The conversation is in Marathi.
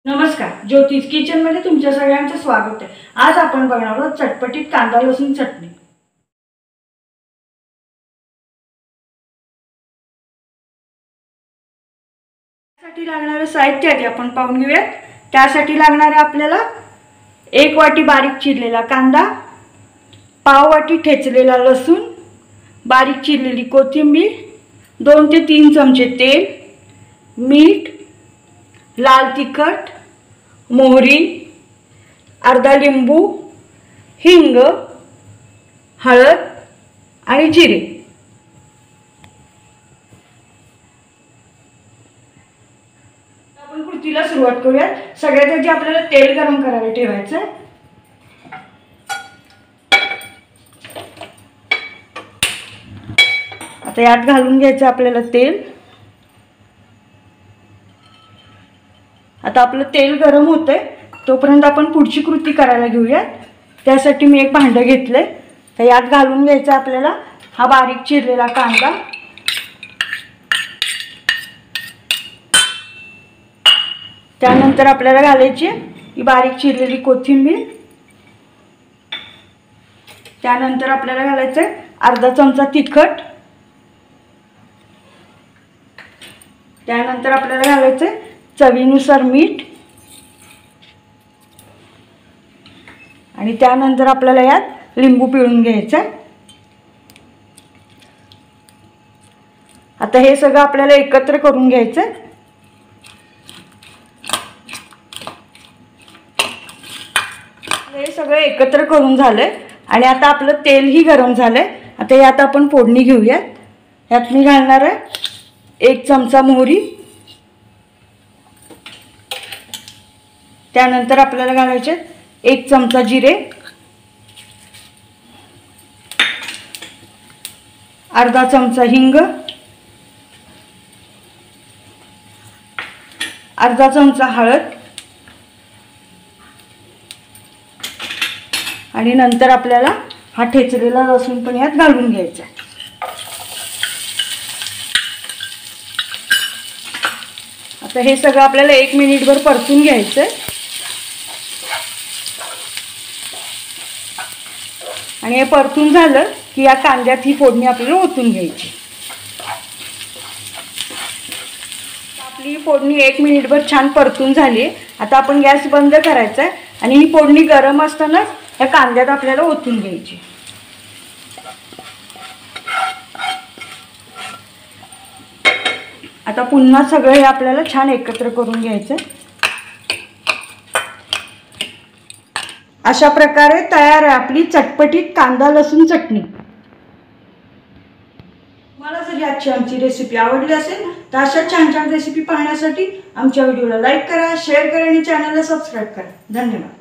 नमस्कार, ज्योतिष किचन मध्ये तुमच्या सगळ्यांचं स्वागत आहे। आज आपण बघणार आहोत चटपटीत कांदा लसूण चटणी। त्यासाठी लागणारे साहित्य आधी आपण पाहून घेऊया। त्यासाठी लागणार आहे आपल्याला 1 वाटी बारीक चिरलेला कांदा, पाव वाटी ठेचलेला लसूण, बारीक चिरलेली कोथिंबीर, 2 ते 3 चमचे तेल, मीठ, लाल तिखट, मोहरी, अर्धा लिंबू, हिंग, हळद आणि जिरे। आपण कृतीला सुरुवात करूया। सगळ्यात आधी आपल्याला तेल गरम करायला ठेवायचं आहे। आता यात घालून घ्यायचं आपल्याला तेल। आता आपलं तेल गरम होतंय, तोपर्यंत आपण पुढची कृती करायला घेऊया। त्यासाठी मी एक भांडं घेतले, तर यात घालून घ्यायचं आपल्याला हा बारीक चिरलेला कांदा, त्यानंतर आपल्याला घालायची ही बारीक चिरलेली कोथिंबीर, त्यानंतर आपल्याला घालायचं अर्धा चमचा तिखट, त्यानंतर आपल्याला घालायचं चवीनुसार मीठ, आणि त्यानंतर आपल्याला यात लिंबू पिळून घ्यायचं। आता हे सगळं आपल्याला एकत्र करून घ्यायचं। हे सगळं एकत्र करून झालंय आणि आता आपलं तेलही गरम झालंय। आता यात आपण फोडणी घेऊया। यात मी घालणार आहे 1 चमचा मोहरी, त्यानंतर आपल्याला घालायचे 1 चमचा जिरे, अर्धा चमचा हिंग, अर्धा चमचा हळद, आणि नंतर आपल्याला हा ठेचलेला लसूण पण यात घालून घ्यायचा। आता हे सगळं आपल्याला 1 मिनिटभर परतून घ्यायचं आहे, आणि हे परतून झालं की या कांद्यात ही फोडणी आपल्याला ओतून घ्यायची। आपली फोडणी 1 मिनिटभर छान परतून झाली। आता आपण गॅस बंद करायचा आहे आणि ही फोडणी गरम असताना या कांद्यात आपल्याला ओतून घ्यायची। आता पुन्हा सगळं हे आपल्याला छान एकत्र करून घ्यायचं। अशा प्रकारे तयार आहे आपली चटपटीत कांदा लसूण चटणी। मला जर आजची आमची रेसिपी आवडली असेल तर अशा छान छान रेसिपी पाहण्यासाठी आमच्या व्हिडिओला लाईक करा, शेअर करा आणि चॅनलला सबस्क्राइब करा। धन्यवाद।